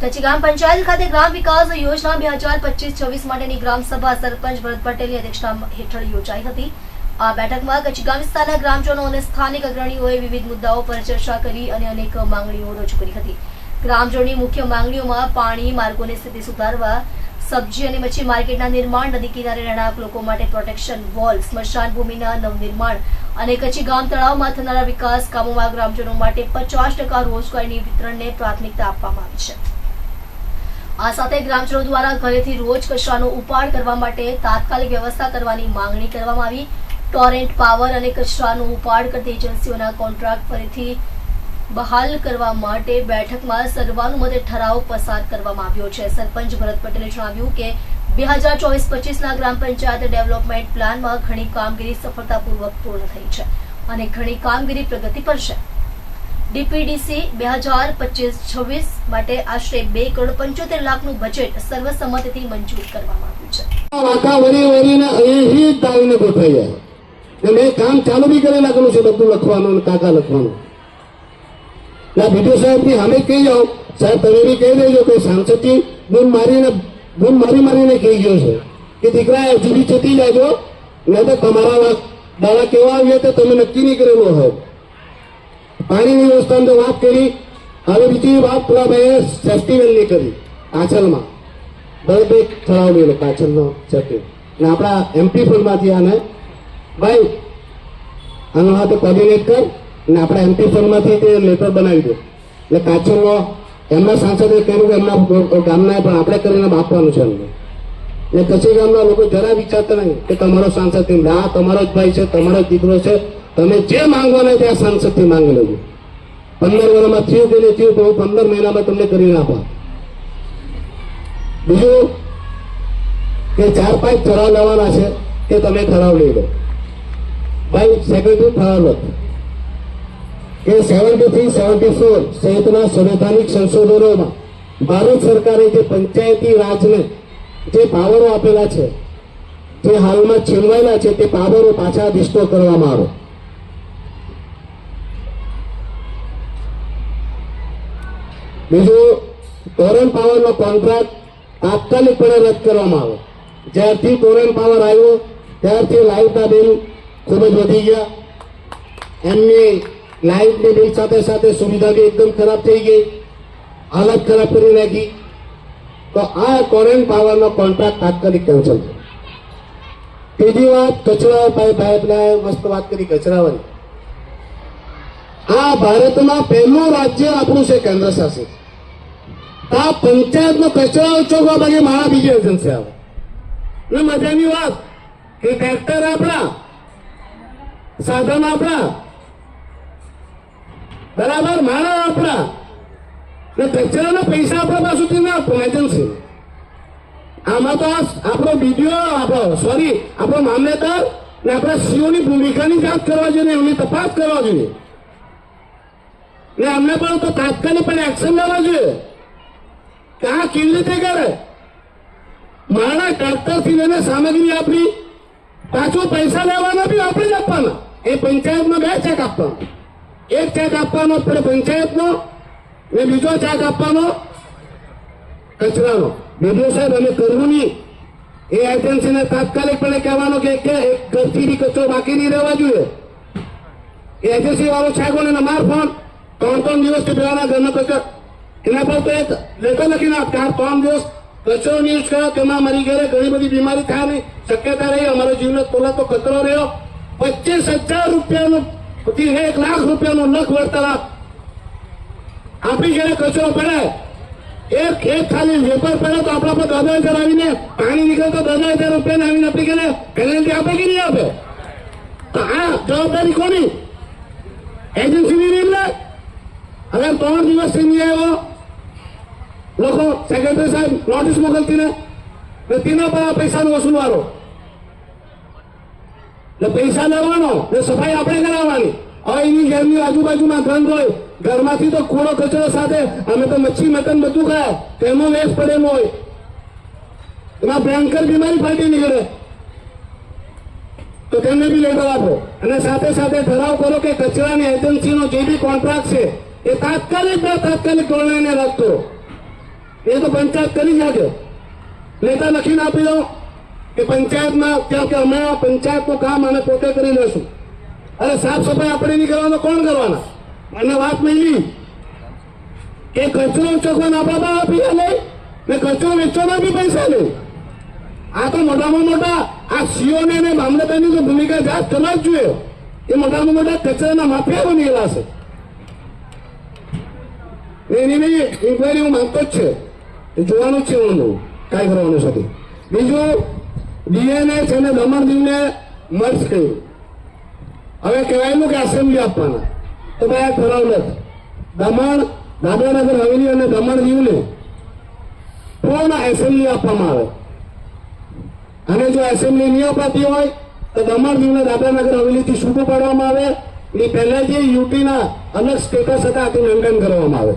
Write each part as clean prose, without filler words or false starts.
કચ્છી ગ્રામ પંચાયત ખાતે ગ્રામ વિકાસ યોજના 2025-26 માટેની ગ્રામ સભા સરપંચ ભરત પટેલની અધ્યક્ષતા હેઠળ યોજાઈ હતી। આ બેઠકમાં કચ્છી ગ્રામ વિસ્તારના ગ્રામજનો અને સ્થાનિક અગ્રણીઓએ વિવિધ મુદ્દાઓ પર ચર્ચા કરી અને અનેક માંગણીઓ રજૂ કરી હતી। ગ્રામજનોની મુખ્ય માંગણીઓમાં પાણી, માર્ગોની સ્થિતિ સુધારવા, સબ્જી અને મચ્છી માર્કેટના નિર્માણ, નદી કિનારે રહેણાંક લોકો માટે પ્રોટેક્શન વોલ, સ્મશાન ભૂમિના નવનિર્માણ અને કચ્છી ગામ તળાવમાં થનારા વિકાસ કામોમાં ગ્રામજનો માટે 50% રોજગારીની વિતરણને પ્રાથમિકતા આપવામાં આવી છે। આ સાથે ગ્રામજનો દ્વારા ઘરેથી રોજ કચરાનો ઉપાડ કરવા માટે તાત્કાલિક વ્યવસ્થા કરવાની માંગણી કરવામાં આવી। ટોરેન્ટ પાવર અને કચરાનો ઉપાડ કરતી એજન્સીઓના કોન્ટ્રાક્ટ ફરીથી બહાલ કરવા માટે બેઠકમાં સર્વાનુમતે ઠરાવ પસાર કરવામાં આવ્યો છે। સરપંચ ભરત પટેલે જણાવ્યું કે 2024-25ના ગ્રામ પંચાયત ડેવલપમેન્ટ પ્લાનમાં ઘણી કામગીરી સફળતાપૂર્વક પૂર્ણ થઈ છે અને ઘણી કામગીરી પ્રગતિ પર છે। ડીપીડીસી 2025-26 માટે આશરે 2,75,00,000નું બજેટ સર્વસંમતિથી મંજૂર કરવામાં આવ્યું છે। મેં કામ ચાલુ બી કરી નાખેલું છે, બધું લખવાનું, કાકા લખવાનું। બીડીઓ સાહેબ થી અમે કહી જાઓ, સાહેબ તમે બી કહી દેજો કે સાંસદથી બૂમ મારીને કહી ગયો છે કે દીકરા હજુ બી ચતી જાજો, નહીં તો તમારા દાડા કેવા આવ્યા તો તમે નક્કી નહીં કરેલું હોય। પાણીની વ્યવસ્થાની તો વાત કરી, હવે બીજી વાત પેલા ભાઈએ સેફ્ટી વેલની કરી આંચલમાં, બે ઠરાવ લેલો કાચલનો સેફ્ટી ને આપણા એમપી ફંડમાંથી આને ભાઈ આનો હાથ કોર્ડિનેટ કર ને આપણા એમપી ફંડમાંથી તે લેટર બનાવી દો એટલે કાચલનો એમના સાંસદે કહ્યું કે એમના ગામના પણ આપણે કરીને આપવાનું છે એમને। એટલે કચ્છી ગામના લોકો જરા વિચારતા નહીં કે તમારો સાંસદ આ તમારો જ ભાઈ છે, તમારો જ દીકરો છે, તમે જે માંગવાના ત્યાં સાંસદથી માંગી લેજો। 15 વર્ષમાં થયું કે નહીં થયું તો હું 15 મહિનામાં તમને કરીને આપા। બીજું કે 4-5 ઠરાવ લેવાના છે કે તમે ઠરાવ લઈ લો ભાઈ। સેક્રેટરી ઠરાવ લો કે 73-74 સહિતના સંવૈધાનિક સંશોધનોમાં ભારત સરકારે જે પંચાયતી રાજને જે પાવરો આપેલા છે, જે હાલમાં છીનવાયેલા છે, તે પાવરો પાછા રિસ્ટોર કરવામાં આવે। બીજું ટોરેન્ટ પાવરનો કોન્ટ્રાક્ટ તાત્કાલિકપણે રદ કરવામાં આવે। જ્યારથી ટોરેન્ટ પાવર આવ્યો ત્યારથી લાઇટના બિલ ખૂબ જ વધી ગયા, એમની લાઇટની બિલ સાથે સાથે સુવિધા બી એકદમ ખરાબ થઈ ગઈ, હાલત ખરાબ કરી નાખી। તો આ ટોરેન્ટ પાવરનો કોન્ટ્રાક્ટ તાત્કાલિક કેન્સલ છે। ત્રીજી વાત કચરા પાઇપલાઇન, મસ્ત વાત કરી કચરાવાળી। આ ભારતમાં પહેલું રાજ્ય આપણું છે કેન્દ્ર શાસિત, આ પંચાયતનો કચરા ઉચકવા બાકી મારા બીજી એજન્સી આવે ને મજાની વાત કે ટ્રેક્ટર આપણા, સાધન આપણા, બરાબર, માણસ આપણા ને કચરાના પૈસા આપણા પાસેથી ના આપો એજન્સી। આમાં તો આપણો બીડીઓ આપણો મામલેદાર ને આપણા સીઓની ભૂમિકાની જાંચ કરવા જોઈએ, એમની તપાસ કરવા જોઈએ ને અમને પણ તો તાત્કાલિકપણે એક્શન લેવા જોઈએ કે આ કેવી રીતે કરે। મારા ટ્રેક્ટરથી લઈને સામગ્રી આપણી, પાછું પૈસા લેવાના બી આપણે જ આપવાના। એ પંચાયતનો 2 ચેક આપવાનો, એક ચેક આપવાનો પંચાયતનો ને બીજો ચેક આપવાનો કચરાનો। બીજો સાહેબ અમે કરવું નહીં, એ એજન્સીને તાત્કાલિકપણે કહેવાનો કે એક ઘરથી બી કચરો બાકી નહીં રહેવા જોઈએ। એ એજન્સી વાળો છાગોને માર ફોન 3 દિવસથી પેલાના ઘરનો કચરો, એના પર તો એક લેટર લખીને આપ 3 દિવસ કચરો યુઝ કર્યો, તેમાં મરી ગયા, ઘણી બધી બીમારી થવાની શક્યતા રહી, અમારો જીવનો તોલા તો કચરો રહ્યો। 25,000 રૂપિયાનો 1 લાખ રૂપિયાનો નખ વળતર આપી ઘરે કચરો પડે, એક ખાલી વેપર પડે તો આપણા પર 10,000 આવીને પાણી નીકળે તો 10,000 રૂપિયાને આવીને આપણી ઘરે પેનલ્ટી આપે કે નહીં આપે? તો આ જવાબદારી કોની? એજન્સીની નહીં લે। હવે 3 દિવસથી નહીં આવ્યો, લોકો સેક્રેટરી સાહેબ નોટિસ મોકલતી ને તેના પર પૈસાનો વસૂલવાનો ને પૈસા લેવાનો ને સફાઈ આપણે કરાવવાની। હવે એની ઘરની આજુબાજુમાં ગંધ હોય, ઘરમાંથી તો કૂડો કચરો સાથે અમે તો મચ્છી મટન બધું ખાય, તેમાં વેસ્ટ પડેલું હોય, એમાં ભયંકર બીમારી ફાટી નીકળે, તો તેમને બી લેટર આપો અને સાથે સાથે ઠરાવ કરો કે કચરાની એજન્સીનો જે બી કોન્ટ્રાક્ટ છે એ તાત્કાલિક ધોરણે રદ કરો। એ તો પંચાયત કરી શકે. લેટર લખીને આપી દો કે પંચાયતમાં ત્યાં કે અમે પંચાયતનું કામ અમે પોતે કરી લેશું. અરે સાફ સફાઈ આપણે નહીં કરવાનો, કોણ કરવાના? અને વાત નહીં કે કચરો ઉચકવાના આપણા આપી લે ને કચરો વેચવાના બી પૈસા લે. આ તો મોટામાં મોટા આ સીઓને અને મામલતદારની તો ભૂમિકા જાત કરવા જ જોઈએ. એ મોટામાં મોટા કચરાના માફિયા બની ગયેલા છે. એની બી ઇન્કવાયરી હું માંગતો જ છે, એ જોવાનું જ છે. હું કાંઈ કરવાનું છે. બીજું ડીએનએ છે ને દમણ દીવને મર્જ કર્યું. હવે કહેવાયેલું કે એસેમ્બલી આપવાના, તો ભાઈ આ ઠરાવ નથી. દમણ, દાદરાનગર હવેલી અને દમણ દીવને પૂર્ણ એસેમ્બલી આપવામાં આવે. અને જો એસેમ્બલી નહીં અપાતી હોય તો દમણ દીવને દાદરાનગર હવેલીથી છૂટું પાડવામાં આવે. એ પહેલા જે યુટીના અલગ સ્ટેટસ હતા તે મેન્ટેન કરવામાં આવે.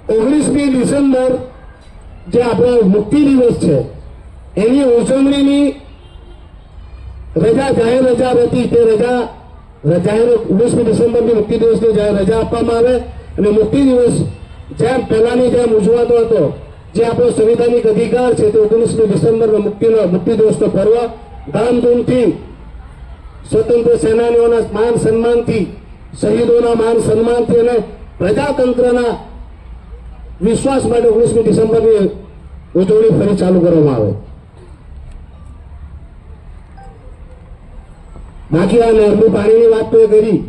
19મી ડિસેમ્બર જે આપણો મુક્તિ દિવસ છે એની ઉજવણીની રજા, જાહેર રજા હતી. તે રજા જાહેર 19મી ડિસેમ્બરની મુક્તિ દિવસની રજા આપવામાં આવે અને મુક્તિ દિવસ જેમ પહેલાની જેમ ઉજવાતો હતો, જે આપણો સંવિધાનિક અધિકાર છે, તે 19મી ડિસેમ્બરનો મુક્તિ દિવસનો પર્વ ધામધૂમથી સ્વતંત્ર સેનાનીઓના માન સન્માનથી, શહીદોના માન સન્માનથી અને પ્રજાતંત્રના વિશ્વાસ માટે 19મી ડિસેમ્બરની ઉજવણી ફરી ચાલુ કરવામાં આવે. બાકી આ નહેરનું પાણીની વાત તો એ કરી.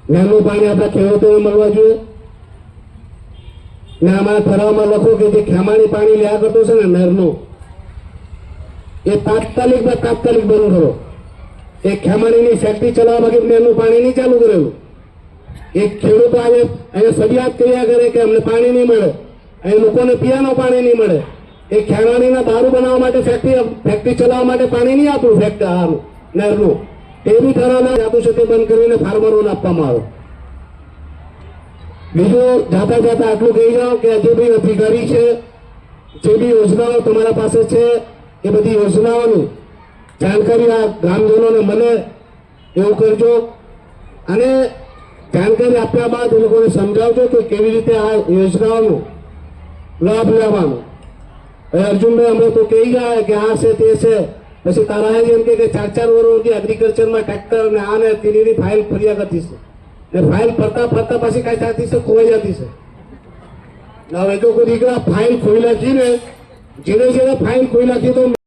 નહેરનું પાણી આપણા ખેડૂતોને મળવા જોઈએ. ને આમાં ઠરાવમાં લખો કે જે ખેમાણી પાણી લ્યા કરતો છે ને નહેરનું, એ તાત્કાલિક બંધ કરો. એ ખેમાણીની ફેક્ટરી ચલાવવા બાકી નહેરનું પાણી નહીં ચાલુ કરેલું. એક ખેડૂતો આજે અહીંયા ફરિયાદ કર્યા કરે કે અમને પાણી નહીં મળે, અહીં લોકોને પીવાનું પાણી નહીં મળે. એ ખેમાણીના દારૂ બનાવવા માટે ફેક્ટરી ચલાવવા માટે પાણી નહીં આપવું નહેરનું, તે બી ઠરાવમાં જાતું છે તે બંધ કરીને ફાર્મરોને આપવામાં આવે. બીજું જાતા જાતા આટલું કહી જાઓ કે જે બી અધિકારી છે, જે બી યોજનાઓ તમારા પાસે છે, એ બધી યોજનાઓની જાણકારી આ ગ્રામજનોને મળે એવું કરજો. અને જાણકારી આપ્યા બાદ એ લોકોને સમજાવજો કે કેવી રીતે આ યોજનાઓનો લાભ લેવાનો. અર્જુનભાઈ અમે તો કહી ગયા કે આ છે તે છે, પછી તારા એમ કે 4 વર્ષથી એગ્રીકલ્ચરમાં ટ્રેક્ટર ને આ ને તેની ફાઇલ ફર્યા કરતી છે ને ફાઇલ ફરતા પાછી કઈ થતી છે, ખોવાઈ જતી છે. હવે જો કોઈ દીકરા ફાઇલ ખોઈ નાખી ને જેને ફાઇલ ખોઈ નાખી તો